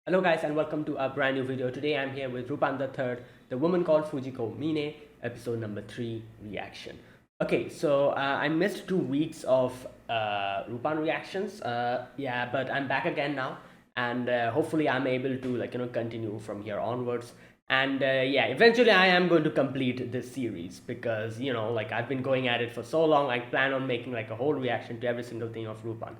Hello guys and welcome to a brand new video. Today I'm here with Rupan the third, the woman called Fujiko Mine, episode number 3 reaction. Okay, so I missed 2 weeks of Rupan reactions. Yeah, but I'm back again now, and hopefully I'm able to continue from here onwards. And yeah, eventually I am going to complete this series because I've been going at it for so long. I plan on making like a whole reaction to every single thing of Rupan.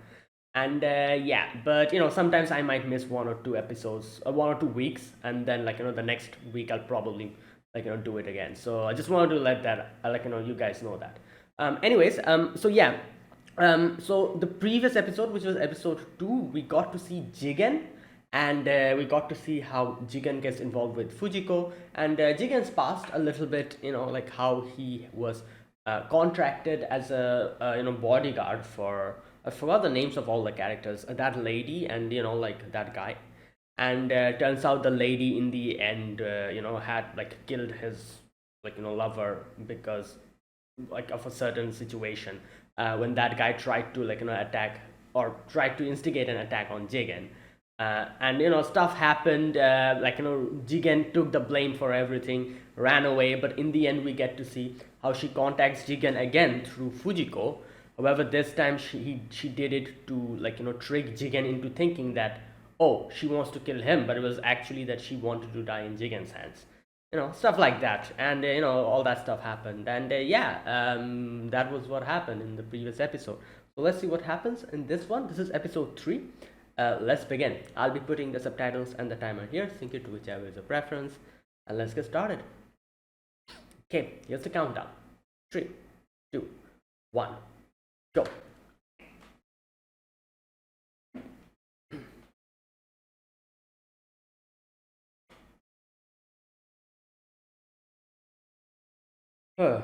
And yeah, but sometimes I might miss 1 or 2 episodes, 1 or 2 weeks, and then the next week I'll probably do it again. So I just wanted to let that you guys know that. Anyways, so yeah, so the previous episode, which was episode 2, we got to see Jigen, and we got to see how Jigen gets involved with Fujiko, and Jigen's past a little bit, like how he was contracted as a bodyguard for, I forgot the names of all the characters, that lady and like that guy. And turns out the lady in the end had killed his lover because of a certain situation, when that guy tried to attack or tried to instigate an attack on Jigen. And stuff happened, Jigen took the blame for everything, ran away, but in the end we get to see how she contacts Jigen again through Fujiko. However, this time she did it to trick Jigen into thinking that, oh, she wants to kill him, but it was actually that she wanted to die in Jigen's hands. Stuff like that. And all that stuff happened. And yeah, that was what happened in the previous episode. So let's see what happens in this one. This is episode 3. Let's begin. I'll be putting the subtitles and the timer here. Sync it to whichever is your preference. And let's get started. Okay, here's the countdown. 3, 2, 1, go. Huh.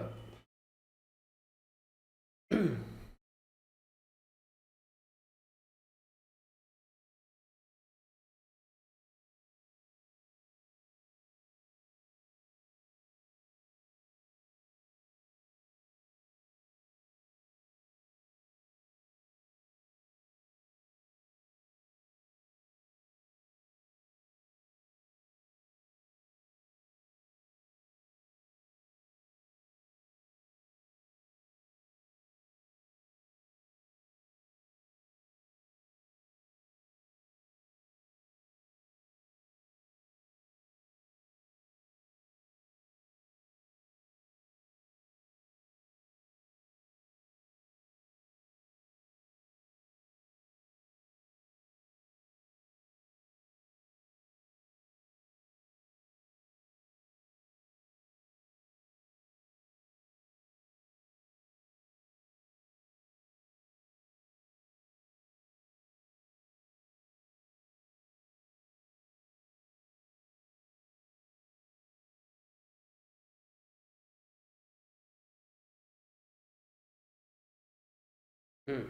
Hmm.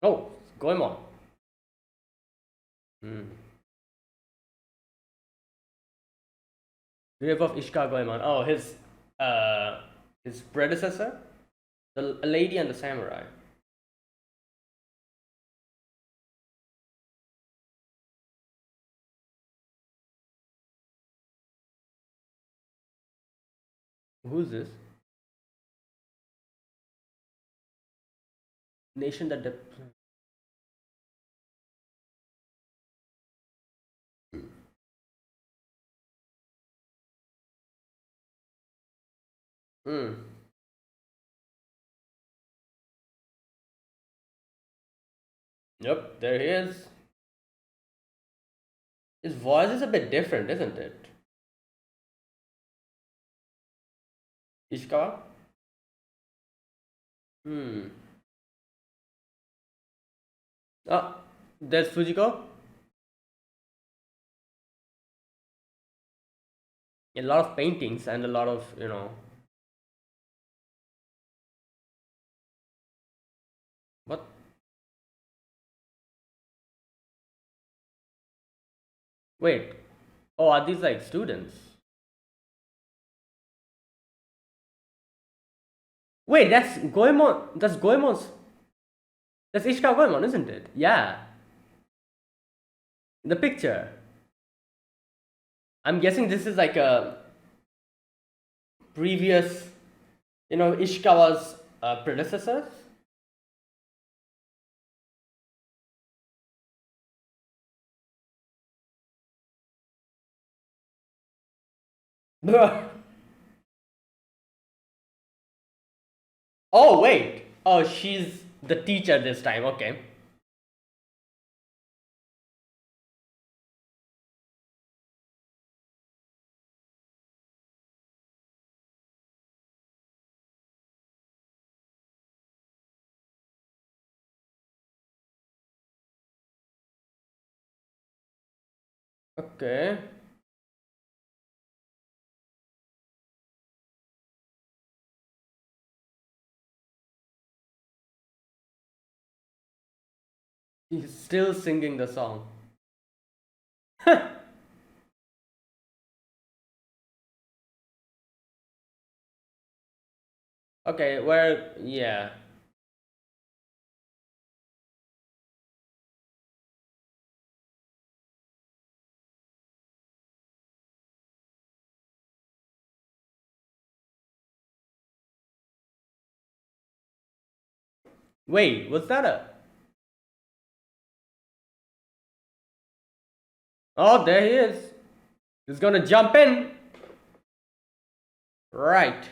Oh, Goemon. Hmm. Grave of Ishka Goemon. Oh, his predecessor, the lady and the samurai. Who's this? Nation that Hmm. Yep, there he is. His voice is a bit different, isn't it? Ishikawa? Hmm. Oh, there's Fujiko. A lot of paintings and a lot of, what? Wait. Oh, are these like students? Wait, that's Goemon. That's Goemon's. That's Ishka Goemon, isn't it? Yeah. The picture. I'm guessing this is like a previous, Ishikawa's predecessor. Oh, wait. Oh, she's the teacher this time. Okay. Okay. He's still singing the song. Okay, where, yeah. Wait, was that a. Oh, there he is. He's gonna jump in. Right.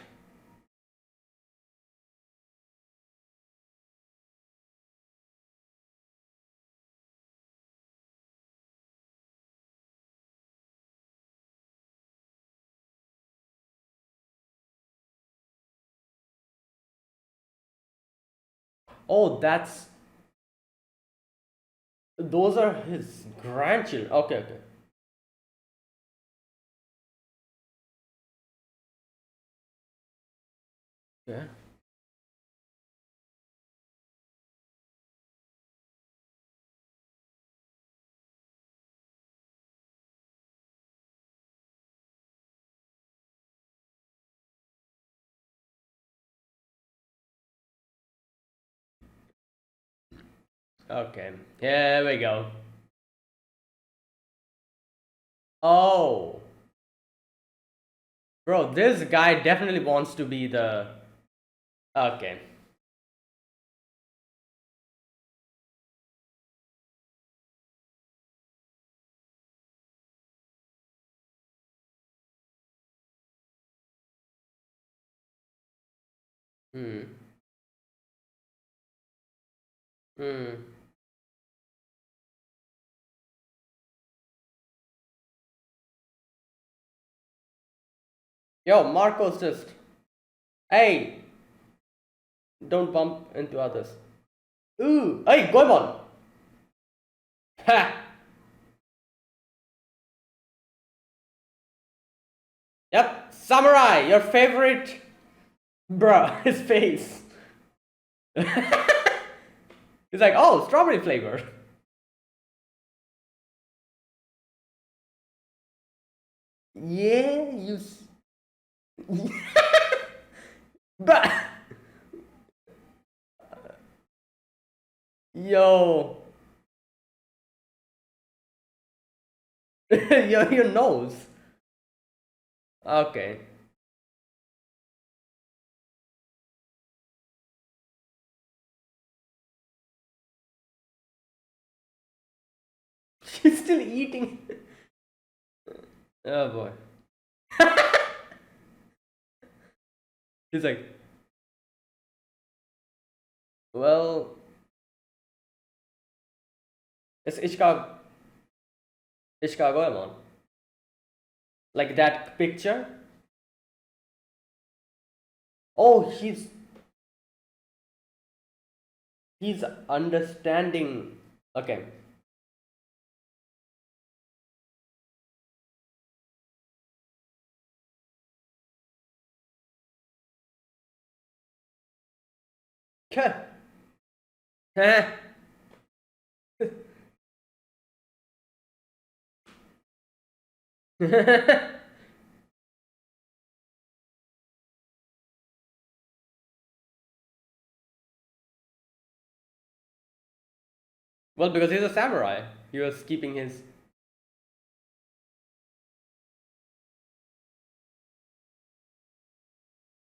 Oh, that's. Those are his grandchildren. Okay, okay. Yeah. Okay. Here we go. Oh. Bro, this guy definitely wants to be the. Okay. Hmm. Hmm. Yo, Marco's just. Hey, don't bump into others. Ooh. Hey, Goemon. Ha. Yep. Samurai, your favorite. Bruh, his face. He's like, oh, strawberry flavor. Yeah, but yo, your nose. Okay, she's still eating. Oh boy. He's like, well, it's Ishikagoemon. Like that picture. Oh, he's understanding. Okay. Well, because he's a samurai. He was keeping his.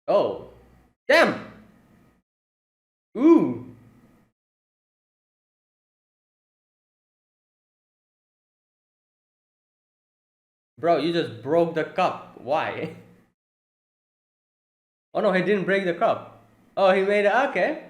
Oh, damn! Ooh! Bro, you just broke the cup. Why? Oh no, he didn't break the cup. Oh, he made it. Okay.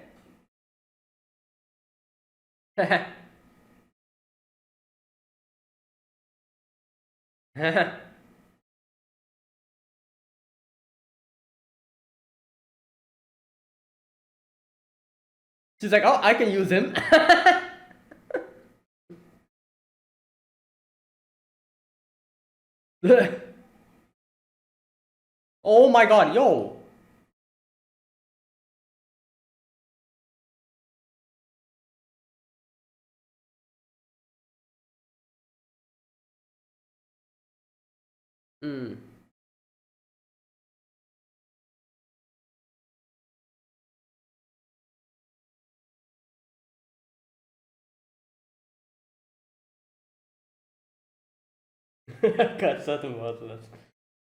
She's like, oh, I can use him. Oh my god, yo. Hmm. Got so worthless.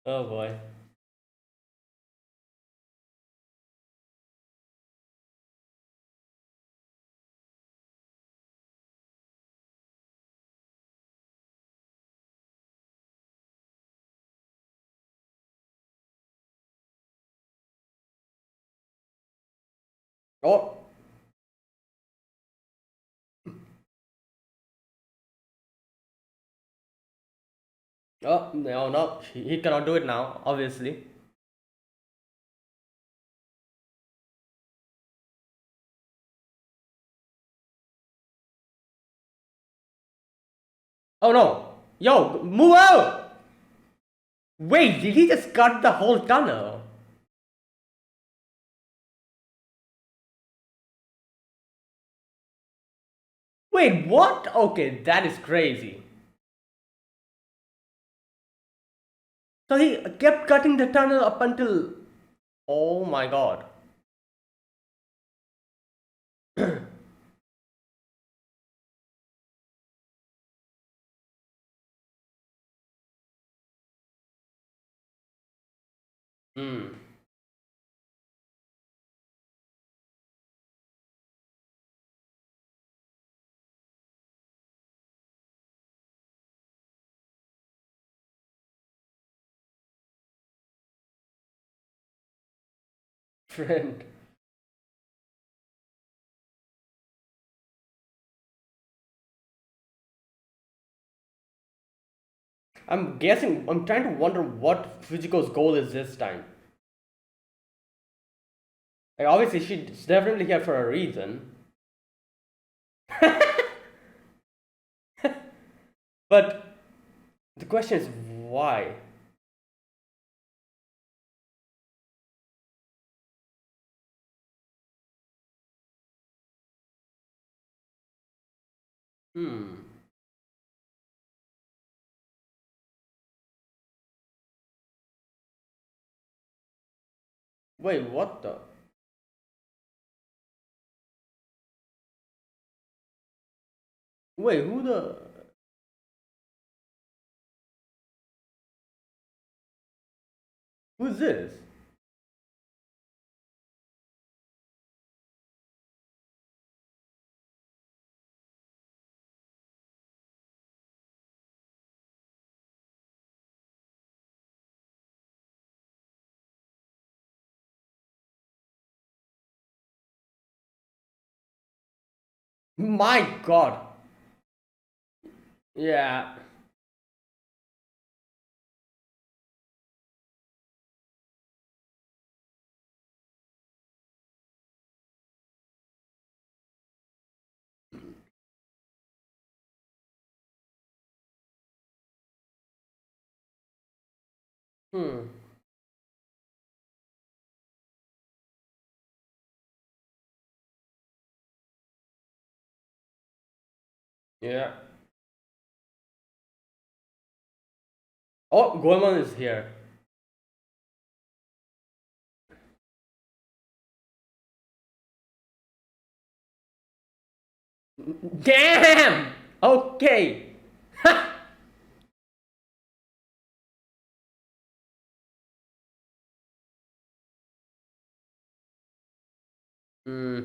Oh boy. Oh, oh no, no, he cannot do it now, obviously. Oh no, yo, move out! Wait, did he just cut the whole tunnel? Wait, what? Okay, that is crazy. So he kept cutting the tunnel up until. Oh my god. Hmm. Friend. I'm guessing, I'm trying to wonder what Fujiko's goal is this time. Like, obviously, she's definitely here for a reason. But the question is why? Hmm. Wait, what the? Wait, who the? Who's this? My god. Yeah. Hmm. Yeah. Oh, Goemon is here. Damn! Okay. Hmm.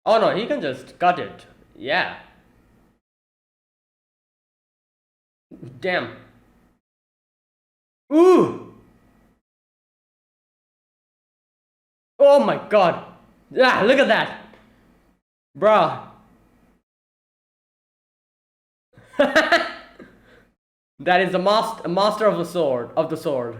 Oh no, he can just cut it. Yeah. Damn. Ooh! Oh my god. Ah, look at that. Bruh. That is a master of the sword. Of the sword.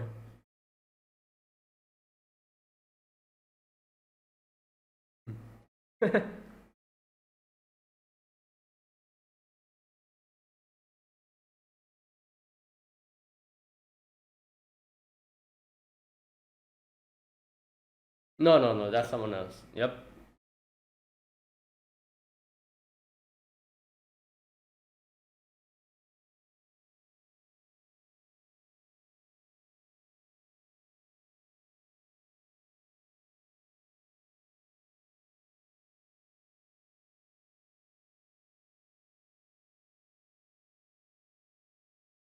No, no, no, that's someone else. Yep.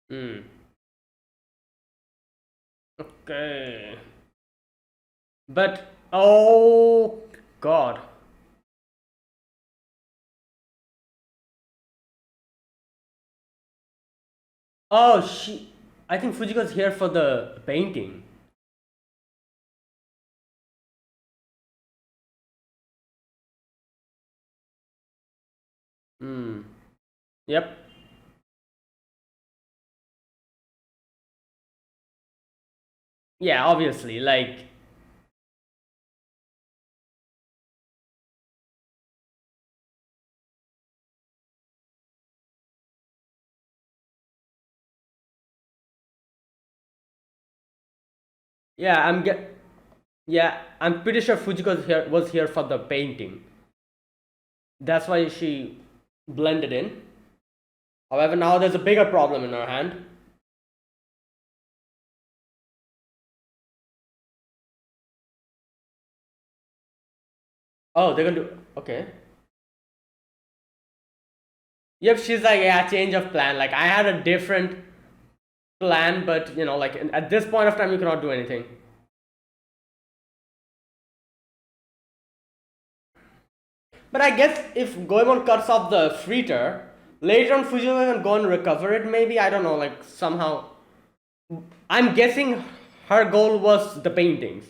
Hmm. Okay. But oh god. Oh she. I think Fujiko's here for the painting. Hmm. Yep. Yeah, obviously. Like. Yeah, I'm get. Yeah, I'm pretty sure Fujiko was here for the painting. That's why she blended in. However, now there's a bigger problem in her hand. Oh, they're gonna do. Okay. Yep, she's like, yeah, change of plan. Like, I had a different plan, but like at this point of time, you cannot do anything. But I guess if Goemon cuts off the freighter, later on Fujiko can go and recover it, maybe? I don't know, like somehow. I'm guessing her goal was the paintings.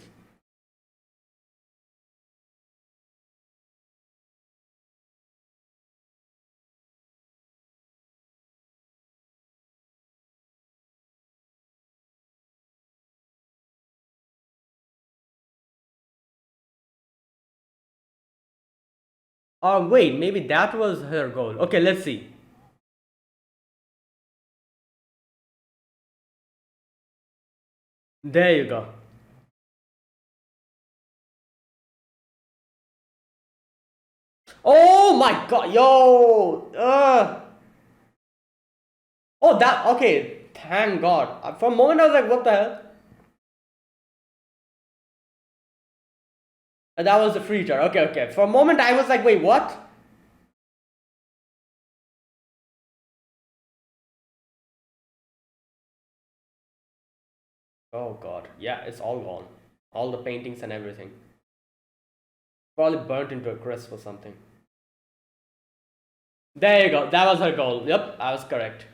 Or wait, maybe that was her goal. Okay, let's see. There you go. Oh my god, yo! Oh, that. Okay, thank god. For a moment, I was like, what the hell? That was the freighter. Okay, okay. For a moment, I was like, wait, what? Oh god. Yeah, it's all gone. All the paintings and everything. Probably burnt into a crisp or something. There you go. That was her goal. Yep, I was correct.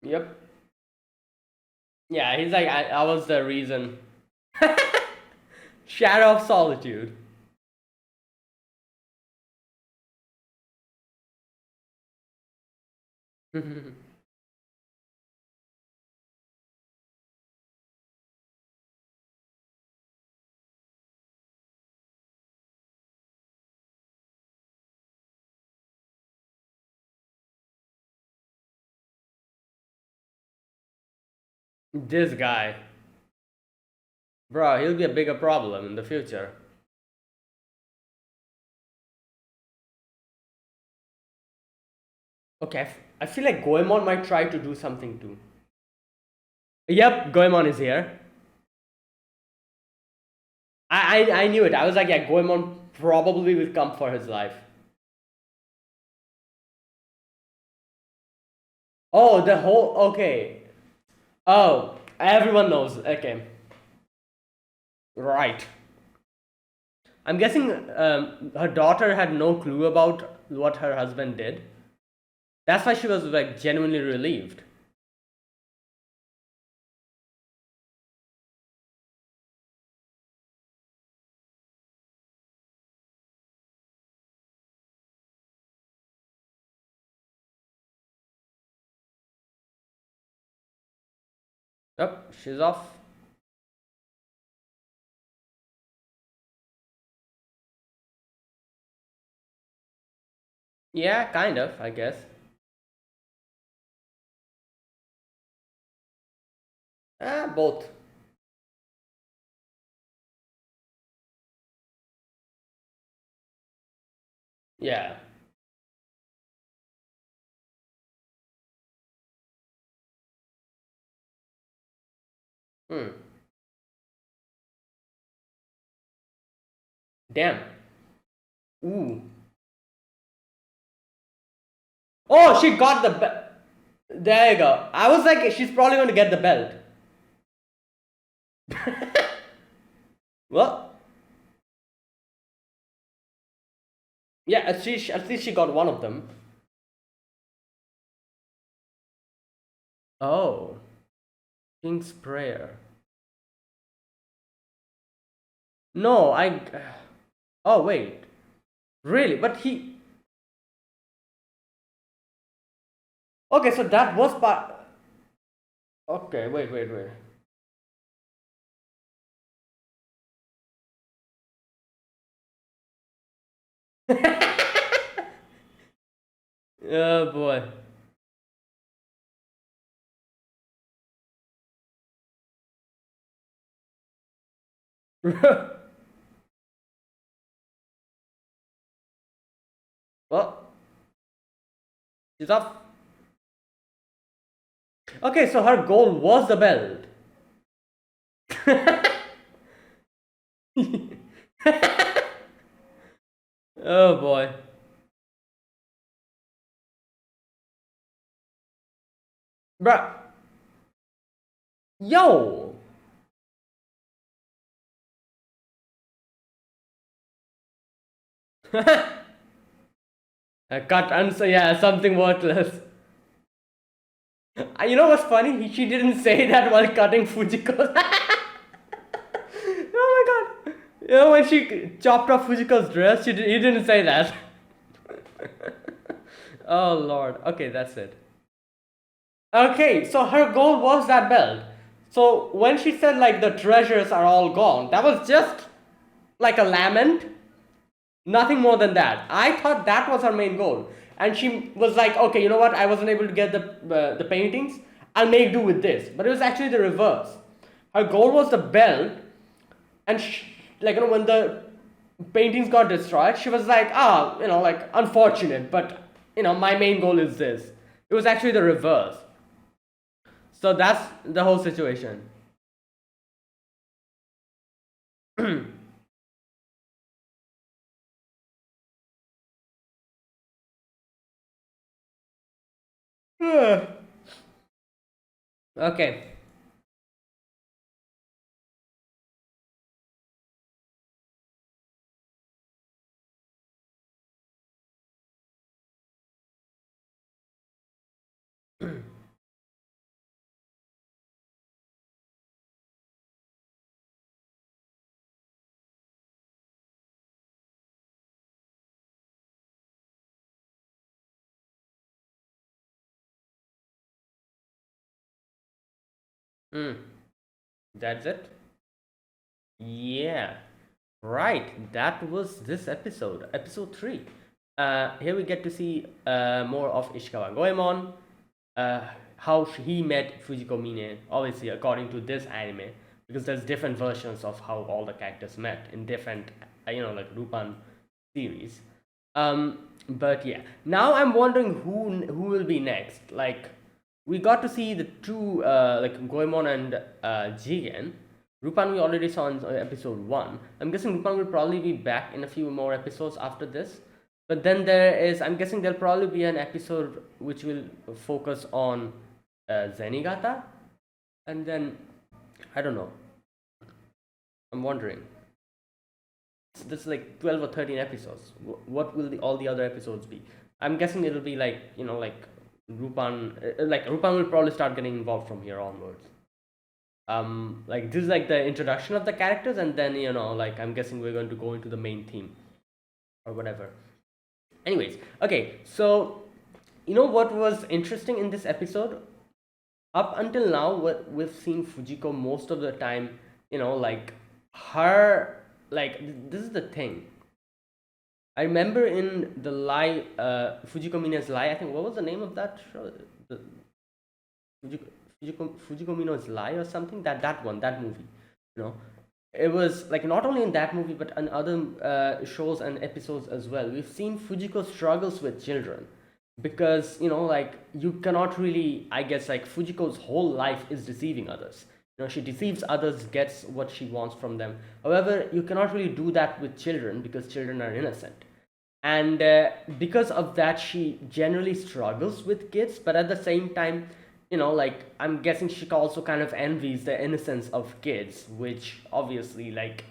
Yep. Yeah, he's like, I was the reason. Shadow of solitude. This guy. Bro, he'll be a bigger problem in the future. Okay, I feel like Goemon might try to do something too. Yep, Goemon is here. I knew it. I was like, yeah, Goemon probably will come for his life. Oh, the whole. Okay. Oh, everyone knows. Okay. Right. I'm guessing her daughter had no clue about what her husband did. That's why she was like genuinely relieved. Yep, she's off. Yeah, kind of, I guess. Both. Yeah. Hmm. Damn. Ooh. Oh, she got the belt. There you go. I was like, she's probably going to get the belt. Well, yeah, at least she got one of them. Oh, King's Prayer. No, I. Oh wait, really? But he. Okay, so that was part. Okay, wait. Oh boy. Well, she's off. Okay, so her goal was the belt. Oh boy. Bruh. Yo! A cut answer, yeah, something worthless. You know what's funny? She didn't say that while cutting Fujiko's. Oh my god. You know when she chopped off Fujiko's dress, he didn't say that. Oh lord. Okay, that's it. Okay, so her goal was that belt. So when she said like the treasures are all gone, that was just like a lament. Nothing more than that. I thought that was her main goal. And she was like, okay, you know what? I wasn't able to get the paintings. I'll make do with this. But it was actually the reverse. Her goal was the belt, and like when the paintings got destroyed, she was like, like unfortunate, but my main goal is this. It was actually the reverse. So that's the whole situation. Okay. Mm, that's it. Yeah. Right. That was this episode, episode 3. Here we get to see more of Ishikawa Goemon. how he met Fujiko Mine, obviously according to this anime, because there's different versions of how all the characters met in different, like Lupin series. But yeah, now I'm wondering who will be next. Like, we got to see the two, like Goemon and Jigen. Lupin we already saw in episode 1. I'm guessing Lupin will probably be back in a few more episodes after this. But then I'm guessing there'll probably be an episode which will focus on Zenigata. And then, I don't know. I'm wondering. This is like 12 or 13 episodes. What will all the other episodes be? I'm guessing it'll be like, like Lupin, Lupin will probably start getting involved from here onwards. Like this is like the introduction of the characters, and then like I'm guessing we're going to go into the main theme or whatever. Anyways, okay, so what was interesting in this episode? Up until now, what we've seen Fujiko most of the time, like her, like this is the thing. I remember in the Lie, Fujiko Mina's Lie, I think, what was the name of that show? The Fujiko Mina's Lie or something? That movie, it was like not only in that movie but in other shows and episodes as well. We've seen Fujiko struggles with children because like you cannot really, I guess, like Fujiko's whole life is deceiving others. She deceives others, gets what she wants from them. However, you cannot really do that with children because children are innocent. And because of that, she generally struggles with kids, but at the same time, like I'm guessing she also kind of envies the innocence of kids, which obviously, like,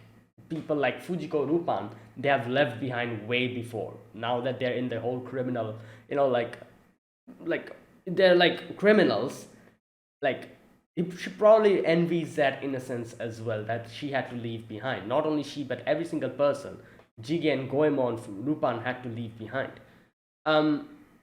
people like Fujiko Lupin, they have left behind way before. Now that they're in the whole criminal, like they're like criminals, like she probably envies that innocence as well that she had to leave behind. Not only she, but every single person, Jigen, Goemon, Lupin had to leave behind.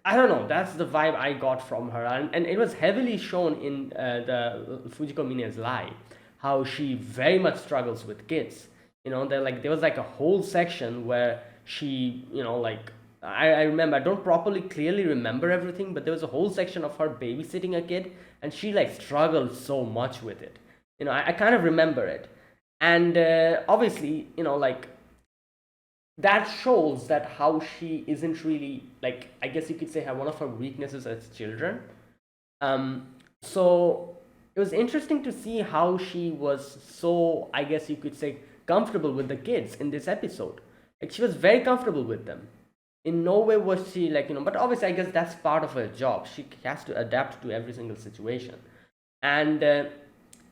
I don't know, that's the vibe I got from her, and it was heavily shown in the Fujiko Mina's Lie, how she very much struggles with kids. There was like a whole section where she, like, I remember, I don't clearly remember everything, but there was a whole section of her babysitting a kid, and she like struggled so much with it. I kind of remember it, and obviously, like, that shows that how she isn't really, like, I guess you could say, one of her weaknesses as children. So it was interesting to see how she was so, I guess you could say, comfortable with the kids in this episode. Like, she was very comfortable with them. In no way was she like, but obviously I guess that's part of her job. She has to adapt to every single situation. And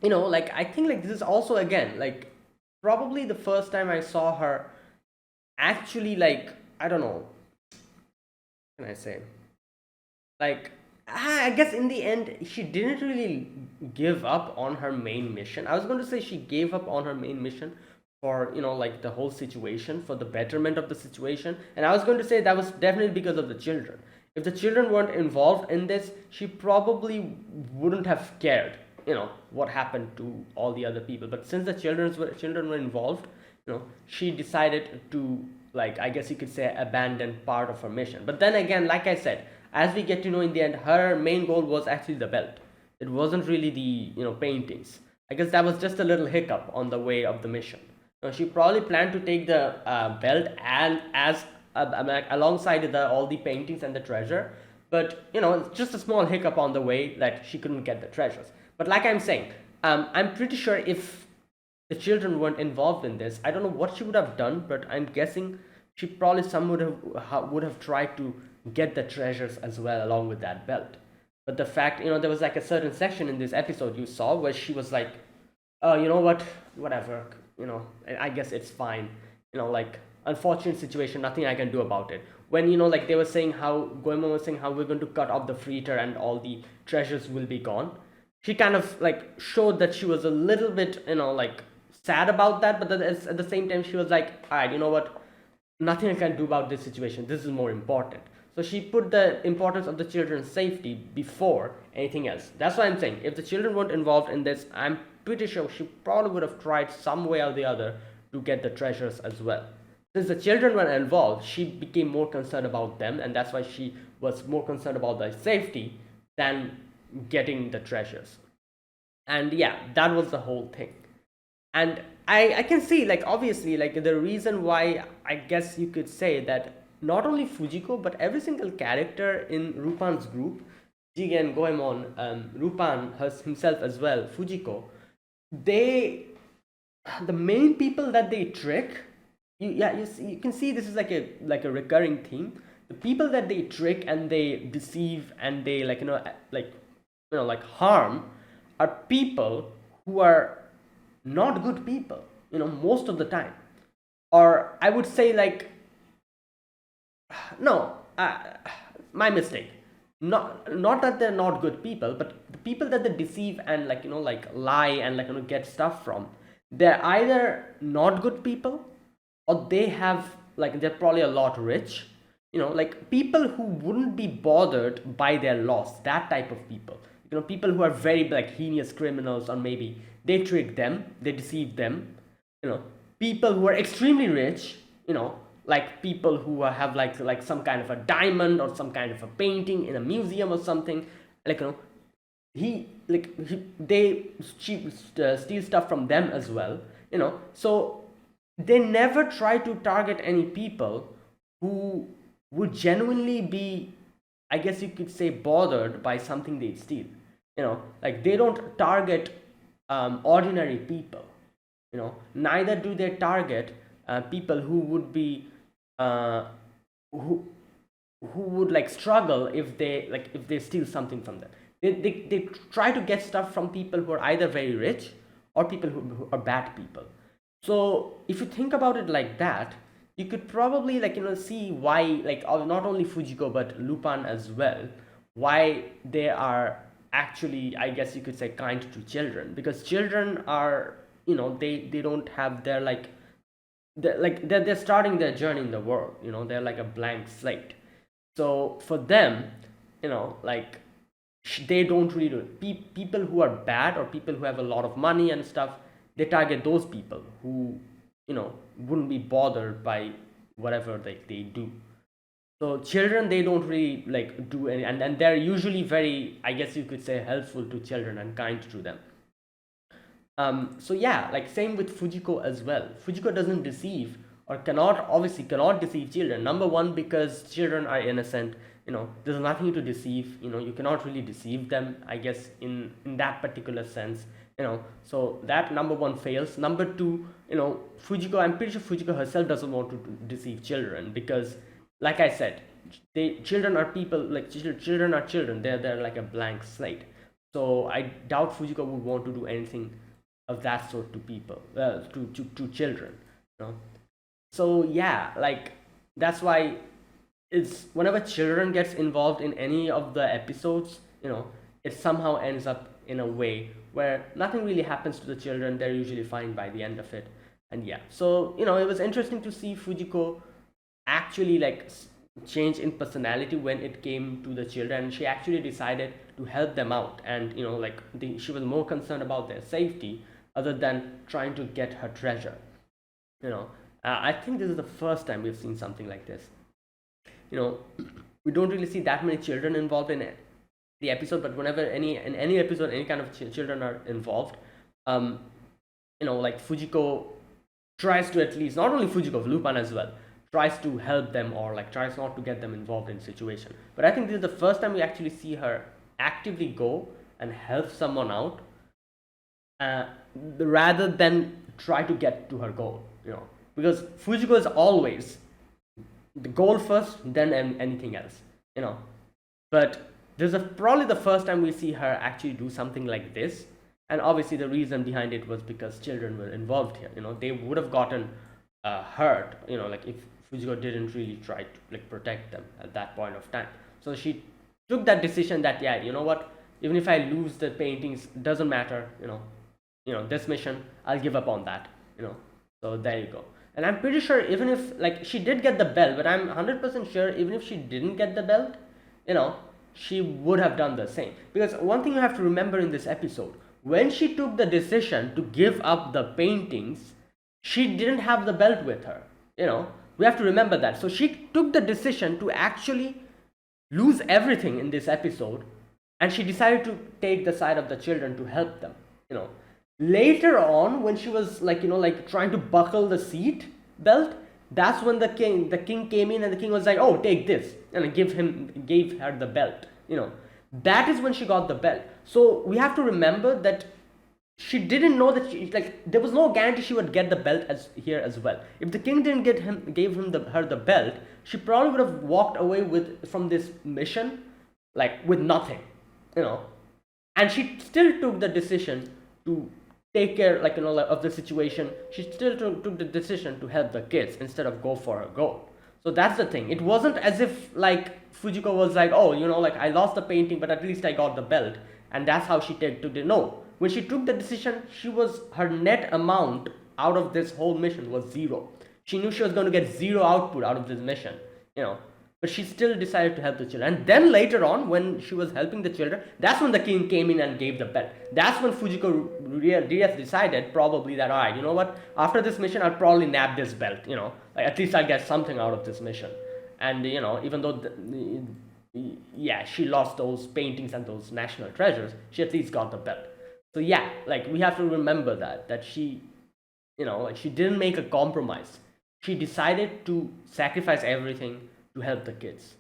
like, I think like this is also, again, like probably the first time I saw her actually, like, I don't know, what can I say, like, I guess in the end she didn't really give up on her main mission. I was going to say she gave up on her main mission for like the whole situation, for the betterment of the situation, and I was going to say that was definitely because of the children. If the children weren't involved in this, she probably wouldn't have cared what happened to all the other people. But since the children were involved, she decided to, like, I guess you could say, abandon part of her mission. But then again, like I said, as we get to know in the end, her main goal was actually the belt. It wasn't really the paintings. I guess that was just a little hiccup on the way of the mission. She probably planned to take the belt and alongside all the paintings and the treasure, but it's just a small hiccup on the way that she couldn't get the treasures. But like I'm saying, I'm pretty sure if the children weren't involved in this, I don't know what she would have done, but I'm guessing she probably would have tried to get the treasures as well along with that belt. But the fact, there was like a certain section in this episode you saw where she was like, oh, you know what, whatever, I guess it's fine, like, unfortunate situation, nothing I can do about it. When like they were saying how Goemon was saying how we're going to cut off the freighter and all the treasures will be gone, she kind of like showed that she was a little bit like sad about that, but at the same time she was like, all right, you know what, nothing I can do about this situation, this is more important. So she put the importance of the children's safety before anything else. That's why I'm saying, if the children weren't involved in this, I'm pretty sure she probably would have tried some way or the other to get the treasures as well. Since the children were involved, she became more concerned about them, and that's why she was more concerned about their safety than getting the treasures. And yeah, that was the whole thing. And I can see, like, obviously, like, the reason why, I guess you could say that not only Fujiko but every single character in Rupan's group, Jigen, Goemon, Lupin himself as well, Fujiko, they, the main people that they trick, you can see this is like a recurring theme. The people that they trick and they deceive and they, like, like harm are people who are not good people, most of the time. Or I would say, like, no, my mistake. Not that they're not good people, but the people that they deceive and, like, like lie and, like, get stuff from, they're either not good people, or they have, like, they're probably a lot rich, like people who wouldn't be bothered by their loss, that type of people, people who are very, like, heinous criminals, or maybe they trick them, they deceive them, people who are extremely rich, like people who have, like some kind of a diamond or some kind of a painting in a museum or something, like, they steal stuff from them as well, so they never try to target any people who would genuinely be, I guess you could say, bothered by something they steal. Like, they don't target ordinary people. Neither do they target people who would be who would, like, struggle if they steal something from them. They try to get stuff from people who are either very rich or people who are bad people. So if you think about it like that, you could probably, like, see why, like, not only Fujiko but Lupin as well, why they are actually, I guess you could say, kind to children, because children are, they don't have their, like, they're starting their journey in the world, they're like a blank slate. So for them, like, they don't really do it. People who are bad or people who have a lot of money and stuff, they target those people who, wouldn't be bothered by whatever they do. So children, they don't really, like, do any, and they're usually very, I guess you could say, helpful to children and kind to them. So yeah, like, same with Fujiko as well. Fujiko doesn't deceive, or obviously cannot deceive children. Number one, because children are innocent. There's nothing to deceive. You cannot really deceive them, I guess, in that particular sense. So that number one fails. Number two, Fujiko, I'm pretty sure Fujiko herself doesn't want to deceive children, because, like I said, children are people, like, children are children. They're like a blank slate. So I doubt Fujiko would want to do anything of that sort to people, to children. So yeah, like, that's why it's, whenever children gets involved in any of the episodes, it somehow ends up in a way where nothing really happens to the children. They're usually fine by the end of it. And yeah, so it was interesting to see Fujiko actually, like, change in personality when it came to the children. She actually decided to help them out, and like, she was more concerned about their safety other than trying to get her treasure. I think this is the first time we've seen something like this. We don't really see that many children involved in the episode, but whenever in any episode, any kind of children are involved, like, Fujiko tries to, at least, not only Fujiko, Lupin as well, tries to help them, or, like, tries not to get them involved in situation. But I think this is the first time we actually see her actively go and help someone out, rather than try to get to her goal. Because Fujiko is always the goal first, then anything else. But this is probably the first time we see her actually do something like this. And obviously the reason behind it was because children were involved here. They would have gotten hurt, like, if Fujiko didn't really try to, like, protect them at that point of time. So she took that decision that, yeah, you know what, even if I lose the paintings, doesn't matter, this mission, I'll give up on that. So there you go. And I'm pretty sure, even if, like, she did get the belt, but I'm 100% sure even if she didn't get the belt, she would have done the same. Because one thing you have to remember in this episode, when she took the decision to give up the paintings, she didn't have the belt with her. We have to remember that. So she took the decision to actually lose everything in this episode and she decided to take the side of the children to help them. You know, later on, when she was like, like trying to buckle the seat belt, that's when the king came in, and the king was like, "Oh, take this," and gave her the belt. That is when she got the belt. So we have to remember that she didn't know that there was no guarantee she would get the belt as well. If the king didn't gave her the belt, she probably would have walked away from this mission like with nothing, you know. And she still took the decision to take care of the situation. She still took the decision to help the kids instead of go for a goal. So that's the thing. It wasn't as if Fujiko was like, oh, I lost the painting, but at least I got the belt, and that's how she took it. No, when she took the decision, her net amount out of this whole mission was zero. She knew she was going to get zero output out of this mission, but she still decided to help the children. And then later on, when she was helping the children, that's when the king came in and gave the belt. That's when Fujiko decided probably that, all right, you know what? After this mission, I'll probably nab this belt. At least I'll get something out of this mission. And even though she lost those paintings and those national treasures, she at least got the belt. So yeah, we have to remember that she, she didn't make a compromise. She decided to sacrifice everything to help the kids,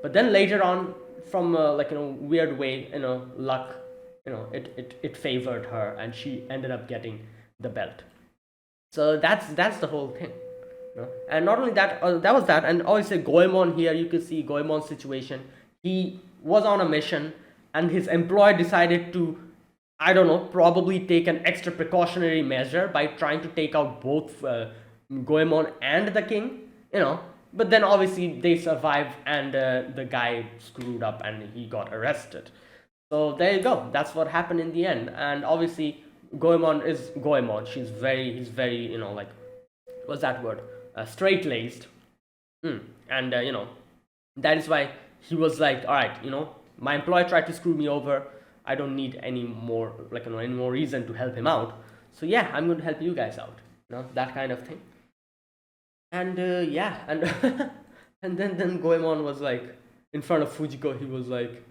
but then later on, from weird way, luck, it favored her, and she ended up getting the belt. So that's the whole thing. And not only that, that was that. And obviously Goemon, here you can see Goemon's situation. He was on a mission, and his employer decided to, I don't know, probably take an extra precautionary measure by trying to take out both Goemon and the king, but then obviously they survived, and the guy screwed up and he got arrested. So there you go. That's what happened in the end. And obviously Goemon is Goemon. He's very, what's that word? Straight-laced. And that is why he was like, all right, my employer tried to screw me over. I don't need any more any more reason to help him out. So yeah, I'm going to help you guys out. That kind of thing. And yeah, and and then Goemon was like in front of Fujiko. He was like,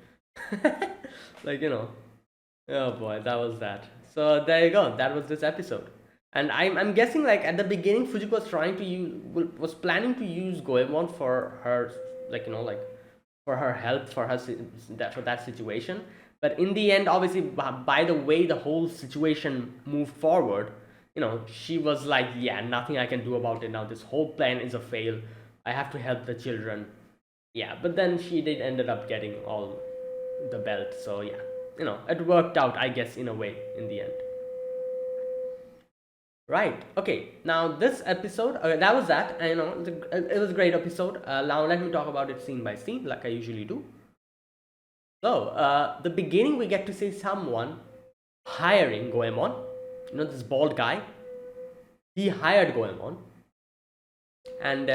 oh boy, that was that. So there you go. That was this episode. And I'm guessing at the beginning, Fujiko was planning to use Goemon for her for her help for that situation. But in the end, obviously, by the way the whole situation moved forward, she was like, yeah, nothing I can do about it now. This whole plan is a fail. I have to help the children. Yeah, but then she did ended up getting all the belt. So yeah, it worked out, I guess, in a way in the end. Right. Okay. Now this episode, that was that. It was a great episode. Now let me talk about it scene by scene, like I usually do. So the beginning, we get to see someone hiring Goemon. This bald guy. He hired Goemon, and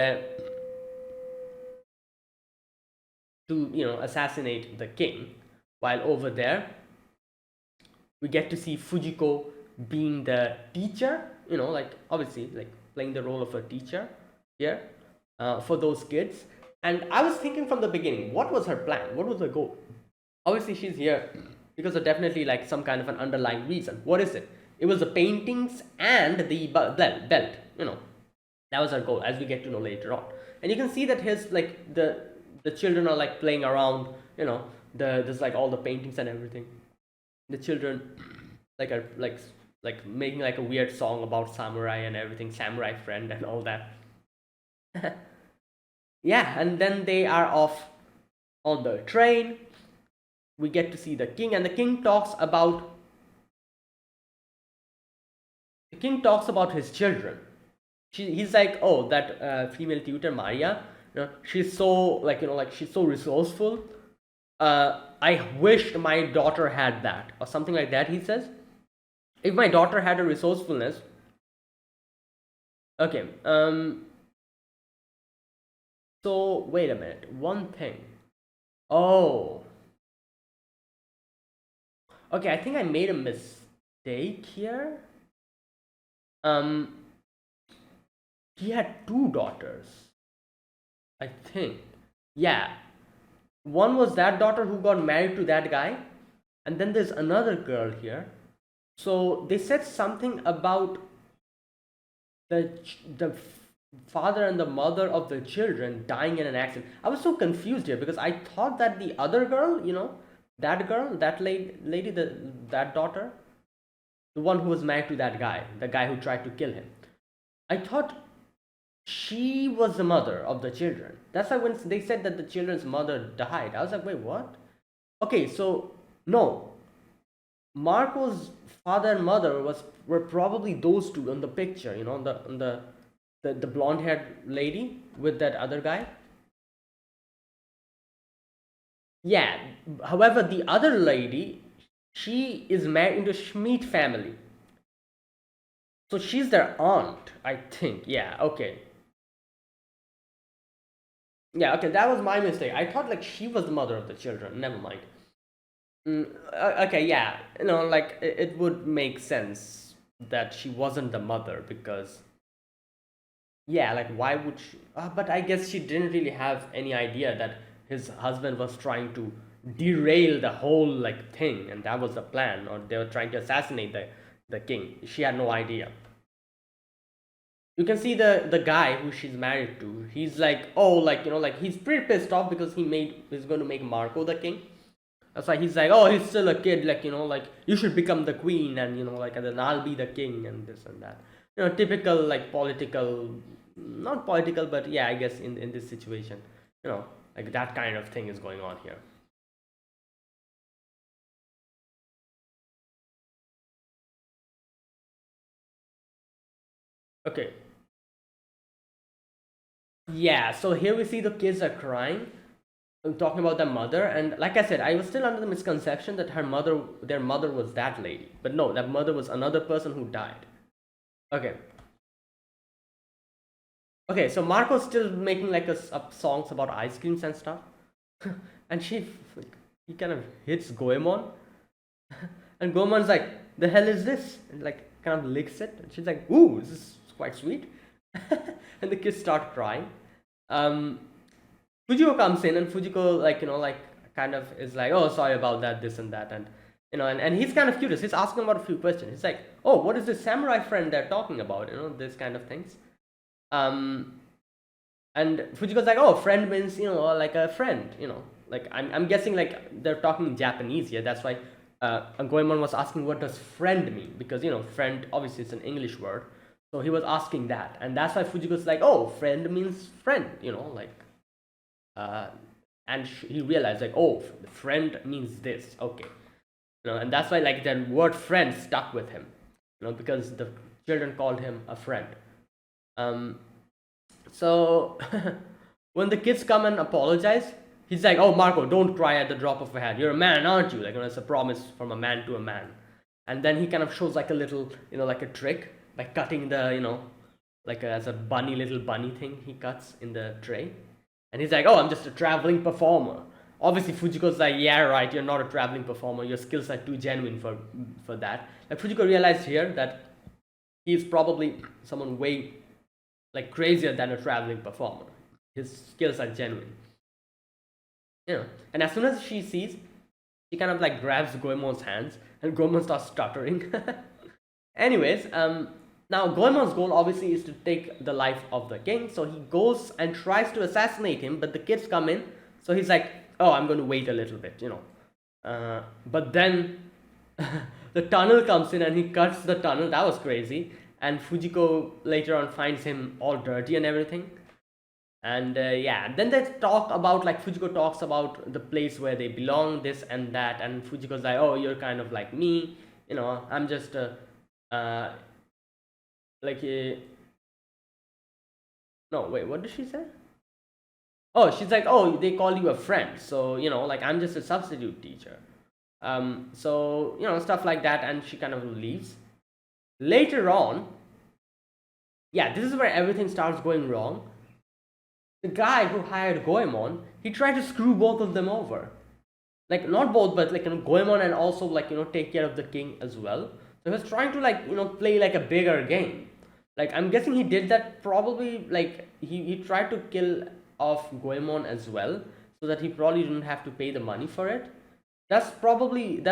to assassinate the king. While over there, we get to see Fujiko being the teacher. Obviously, playing the role of a teacher here for those kids. And I was thinking from the beginning, what was her plan? What was her goal? Obviously, she's here because of definitely some kind of an underlying reason. What is it? It was the paintings and the belt. That was her goal, as we get to know later on. And you can see that his the children are playing around. There's all the paintings and everything. The children are making a weird song about samurai and everything, samurai friend and all that. Yeah, and then they are off on the train. We get to see the king, and the king talks about his children. He's like, oh, that female tutor Maria, she's so she's so resourceful. I wished my daughter had that, or something like that. He says, if my daughter had a resourcefulness. Okay. So wait a minute. One thing. Oh. Okay, I think I made a mistake here. He had two daughters, I think. Yeah. One was that daughter who got married to that guy, and then there's another girl here. So they said something about the father and the mother of the children dying in an accident. I was so confused here because I thought that the other girl, that girl, that lady, that daughter, the one who was married to that guy, the guy who tried to kill him. I thought she was the mother of the children. That's why when they said that the children's mother died, I was like, wait, what? Okay, so no, Marco's father and mother were probably those two in the picture, the blonde haired lady with that other guy. Yeah. However, the other lady, she is married into Schmidt family. So she's their aunt, I think. Yeah, okay. Yeah, okay, that was my mistake. I thought like she was the mother of the children. Never mind. Okay, yeah. Like it would make sense that she wasn't the mother because yeah, like why would she? But I guess she didn't really have any idea that his husband was trying to derail the whole like thing, and that was the plan, or they were trying to assassinate the king. She had no idea. You can see the guy who she's married to. He's like, oh, like like he's pretty pissed off because he's going to make Marco the king. That's why he's like, oh, he's still a kid, like like you should become the queen, and like and then I'll be the king, and this and that. Typical like political, not political, but yeah, I guess in this situation, like that kind of thing is going on here. Okay, yeah. So here we see the kids are crying, talking about their mother, and like I said, I was still under the misconception that their mother was that lady, but no, that mother was another person who died. Okay. Okay, so Marco's still making like up songs about ice creams and stuff, and he kind of hits Goemon, and Goemon's like, "The hell is this?" And like kind of licks it, and she's like, "Ooh, this is quite sweet," and the kids start crying. Um, Fujiko comes in, and Fujiko like like kind of is like, "Oh, sorry about that, this and that," and and he's kind of curious. He's asking about a few questions. He's like, "Oh, what is this samurai friend they're talking about?" This kind of things. Um, and Fujiko's like, oh, friend means like a friend, like I'm guessing like they're talking in Japanese here. That's why Goemon was asking what does friend mean, because friend obviously it's an English word, so he was asking that, and that's why Fujiko's like, oh, friend means friend, like uh, and he realized like, oh, friend means this, okay, and that's why like the word friend stuck with him, because the children called him a friend. um so when the kids come and apologize, he's like, "Oh, Marco, don't cry at the drop of a hat. You're a man, aren't you?" Like, it's a promise from a man to a man. And then he kind of shows like a little, like a trick by cutting the, like as a bunny, little bunny thing he cuts in the tray. And he's like, "Oh, I'm just a traveling performer." Obviously, Fujiko's like, "Yeah, right. You're not a traveling performer. Your skills are too genuine for that." Like Fujiko realized here that he's probably someone way like crazier than a traveling performer. His skills are genuine. And as soon as she sees, she kind of like grabs Goemon's hands, and Goemon starts stuttering. Anyways, now Goemon's goal obviously is to take the life of the king, so he goes and tries to assassinate him, but the kids come in, so he's like, "Oh, I'm going to wait a little bit, But then the tunnel comes in and he cuts the tunnel. That was crazy. And Fujiko later on finds him all dirty and everything. And yeah, then they talk about like Fujiko talks about the place where they belong, this and that. And Fujiko's like, "Oh, you're kind of like me, I'm just uh, like a." No, wait, what did she say? Oh, she's like, "Oh, they call you a friend, so like I'm just a substitute teacher." So stuff like that, and she kind of leaves. Later on, yeah, this is where everything starts going wrong. The guy who hired Goemon, he tried to screw both of them over. Like not both, but like Goemon, and also like take care of the king as well. So he was trying to like play like a bigger game. Like I'm guessing he did that probably like he tried to kill off Goemon as well. so that he probably didn't have to pay the money for it. That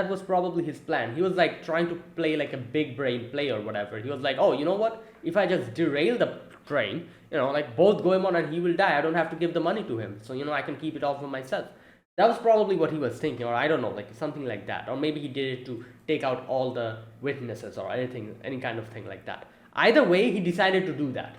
was probably his plan. He was like trying to play like a big brain play or whatever. He was like, oh, you know what, if I just derail the train, like both Goemon and he will die, I don't have to give the money to him, so I can keep it all for myself. That was probably what he was thinking, or I don't know, like something like that. Or maybe he did it to take out all the witnesses or anything, any kind of thing like that. Either way, he decided to do that.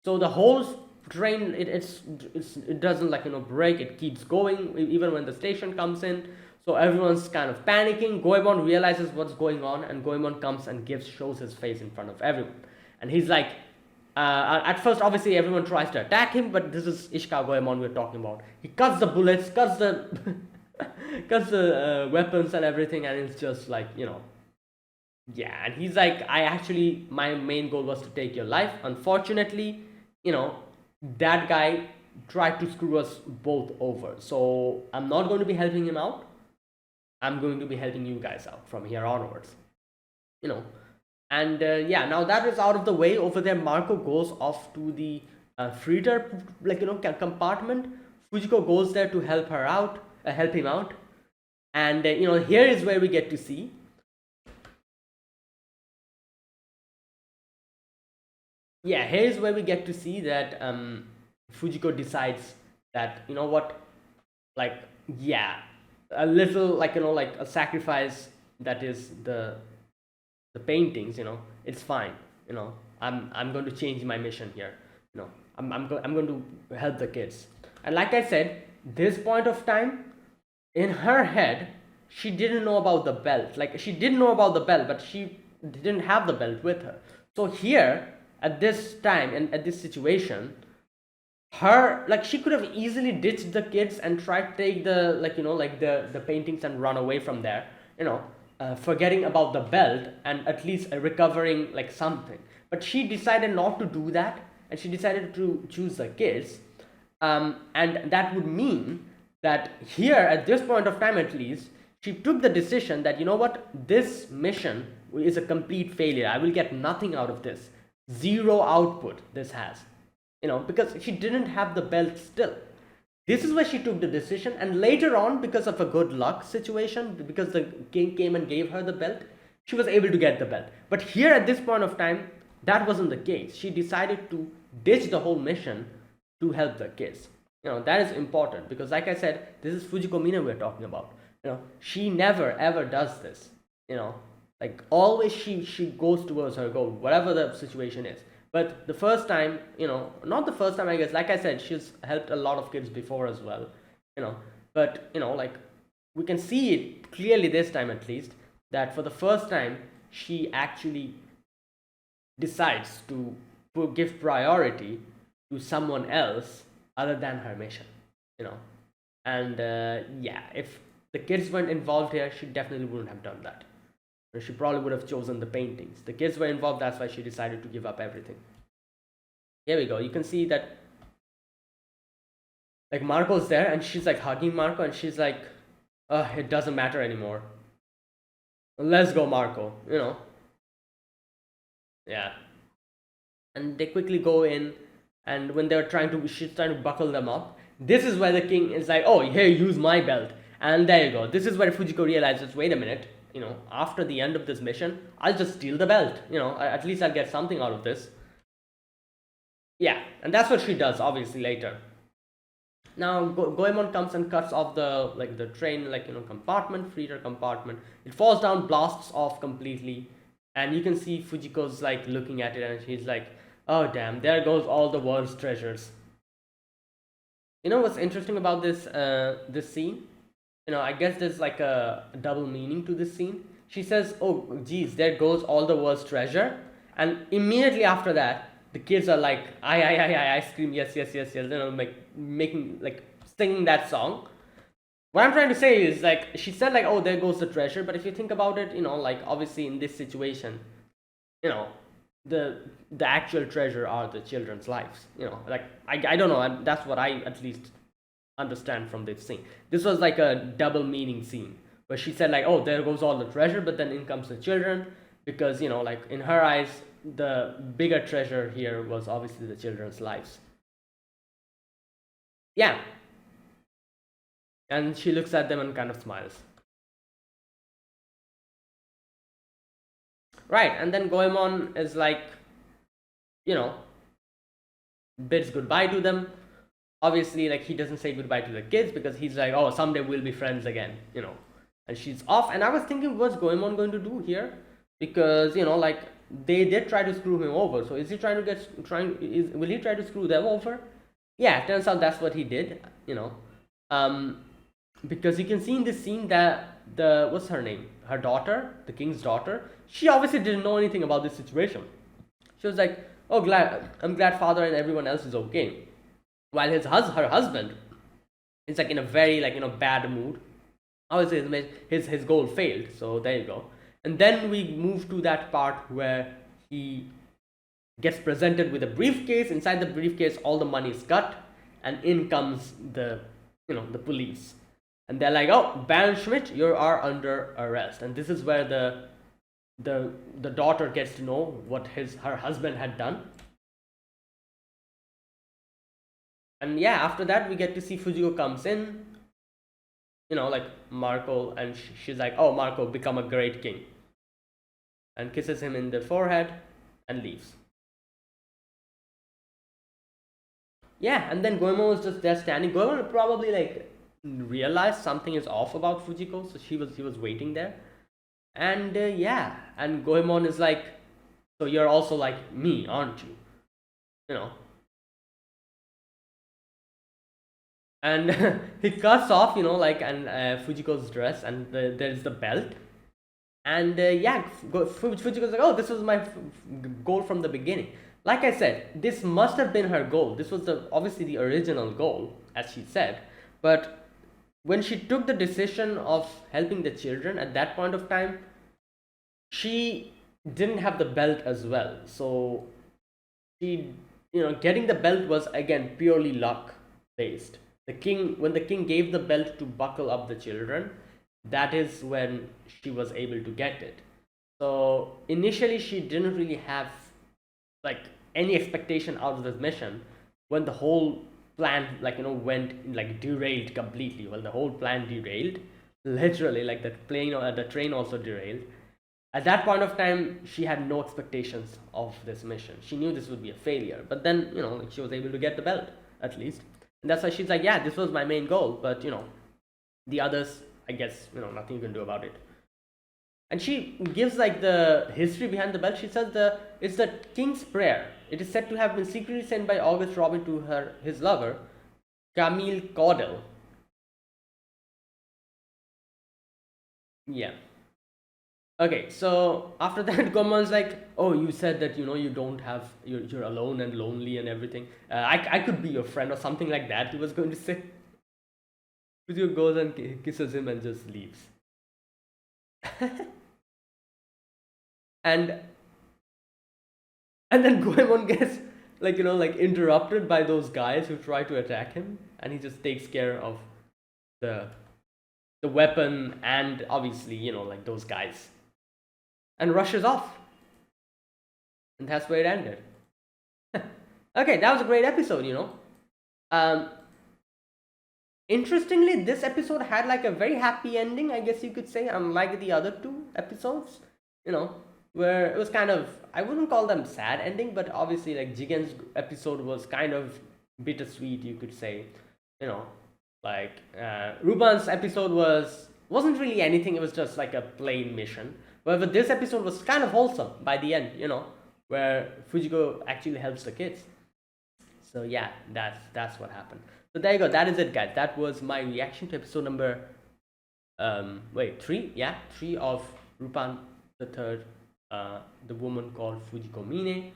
So the whole train, it doesn't break. It keeps going even when the station comes in. So everyone's kind of panicking. Goemon realizes what's going on, and Goemon comes and shows his face in front of everyone. And he's like, at first, obviously, everyone tries to attack him, but this is Ishikawa Goemon we're talking about. He cuts the bullets, cuts the cuts the weapons and everything, and it's just like, yeah. And he's like, my main goal was to take your life. Unfortunately, that guy tried to screw us both over. So I'm not going to be helping him out. I'm going to be helping you guys out from here onwards. And yeah, now that is out of the way. Over there, Marco goes off to the freighter, compartment. Fujiko goes there to help him out. And here is where we get to see. Yeah, here is where we get to see that Fujiko decides that, what, yeah, a little a sacrifice, that is the paintings, it's fine. I'm going to change my mission here. I'm going to help the kids. And like I said, this point of time, in her head, she didn't know about the belt. Like, she did know about the belt, but she didn't have the belt with her. So here, at this time and at this situation, she could have easily ditched the kids and tried to take the the paintings and run away from there, forgetting about the belt and at least recovering something. But she decided not to do that, and she decided to choose the kids. And that would mean that here, at this point of time at least, she took the decision that, this mission is a complete failure. I will get nothing out of this. Zero output this has, because she didn't have the belt still. This is where she took the decision, and later on, because of a good luck situation, because the king came and gave her the belt, she was able to get the belt. But here at this point of time, that wasn't the case. She decided to ditch the whole mission to help the kids. That is important, because like I said, this is Fujiko Mina we're talking about. She never ever does this. Always she goes towards her goal, whatever the situation is. But the first time, not the first time, I guess, like I said, she's helped a lot of kids before as well, but, we can see it clearly this time at least, that for the first time, she actually decides to give priority to someone else other than her mission, and yeah, if the kids weren't involved here, she definitely wouldn't have done that. She probably would have chosen the paintings. The kids were involved, that's why she decided to give up everything. Here we go. You can see that Marco's there, and she's hugging Marco, and she's like, it doesn't matter anymore. Let's go, Marco, Yeah. And they quickly go in, and when she's trying to buckle them up, this is where the king is like, oh, here, use my belt. And there you go. This is where Fujiko realizes, wait a minute, after the end of this mission, I'll just steal the belt. At least I'll get something out of this. Yeah, and that's what she does, obviously, later. Now, Goemon comes and cuts off the train, compartment, freighter compartment. It falls down, blasts off completely. And you can see Fujiko's, looking at it, and she's like, oh, damn, there goes all the world's treasures. What's interesting about this scene? I guess there's a double meaning to this scene. She says, oh, geez, there goes all the world's treasure. And immediately after that, the kids are like, I scream, yes, making, singing that song. What I'm trying to say is, she said, oh, there goes the treasure. But if you think about it, obviously in this situation, the actual treasure are the children's lives. I don't know. And that's what I at least understand from this scene. This was a double meaning scene where she said oh, there goes all the treasure, but then in comes the children, because in her eyes the bigger treasure here was obviously the children's lives. Yeah, And she looks at them and kind of smiles. Right, and then Goemon is like, you know, bids goodbye to them. Obviously, like, he doesn't say goodbye to the kids because he's like, oh, someday we'll be friends again, you know. And she's off. And I was thinking, what's Goemon going to do here? Because, you know, like, they did try to screw him over. So is he trying to will he try to screw them over? Yeah, it turns out that's what he did, you know. Because you can see in this scene that what's her name? Her daughter, the king's daughter, she obviously didn't know anything about this situation. She was like, oh, I'm glad father and everyone else is okay. While her husband is like in a very, like, you know, bad mood. Obviously his goal failed, so there you go. And then we move to that part where he gets presented with a briefcase. Inside the briefcase, all the money is cut, and in comes the police. And they're like, oh, Baron Schmidt, you are under arrest. And this is where the daughter gets to know what her husband had done. And yeah, after that we get to see Fujiko comes in, you know, like Marco, and she's like, oh, Marco, become a great king, and kisses him in the forehead and leaves. Yeah, and then Goemon was just there standing. Goemon probably like realized something is off about Fujiko, so he was waiting there. And yeah, and Goemon is like, so you're also like me, aren't you? You know. And he cuts off, you know, like, and Fujiko's dress, and there's the belt. And yeah, Fujiko's like, oh, this was my goal from the beginning. Like I said, this must have been her goal. This was obviously the original goal, as she said. But when she took the decision of helping the children at that point of time, she didn't have the belt as well. So she, you know, getting the belt was again purely luck based. When the king gave the belt to buckle up the children, that is when she was able to get it. So initially she didn't really have like any expectation out of this mission. When the whole plan, like, you know, went like derailed completely. Well, the whole plan derailed, literally, like the plane or the train also derailed. At that point of time, she had no expectations of this mission. She knew this would be a failure, but then, you know, she was able to get the belt at least. And that's why she's like, yeah, this was my main goal, but, you know, the others, I guess, you know, nothing you can do about it. And she gives like the history behind the belt. She says it's the king's prayer. It is said to have been secretly sent by August Robin to his lover, Camille Caudel. Yeah. Okay, so after that, Goemon's like, oh, you said that, you know, you don't have, you're alone and lonely and everything. I could be your friend or something like that, he was going to say. Fujiko goes and kisses him and just leaves. and then Goemon gets, like, you know, like interrupted by those guys who try to attack him, and he just takes care of the weapon and obviously, you know, like those guys, and rushes off. And that's where it ended. Okay, that was a great episode, you know. Interestingly, this episode had like a very happy ending, I guess you could say, unlike the other two episodes, you know, where it was kind of, I wouldn't call them sad ending, but obviously like Jigen's episode was kind of bittersweet, you could say, you know, like Ruban's episode wasn't really anything, it was just like a plain mission. However, this episode was kind of wholesome by the end, you know, where Fujiko actually helps the kids. So yeah, that's what happened. So there you go, that is it, guys. That was my reaction to episode number 3. Yeah, 3 of Lupin the Third, the woman called Fujiko Mine.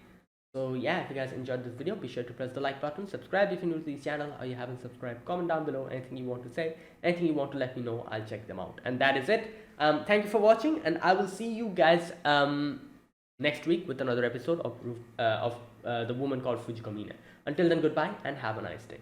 So yeah, if you guys enjoyed this video, be sure to press the like button, subscribe if you're new to this channel or you haven't subscribed, comment down below anything you want to say, anything you want to let me know, I'll check them out. And that is it. Thank you for watching, and I will see you guys next week with another episode of the woman called Fujiko Mine. Until then, goodbye and have a nice day.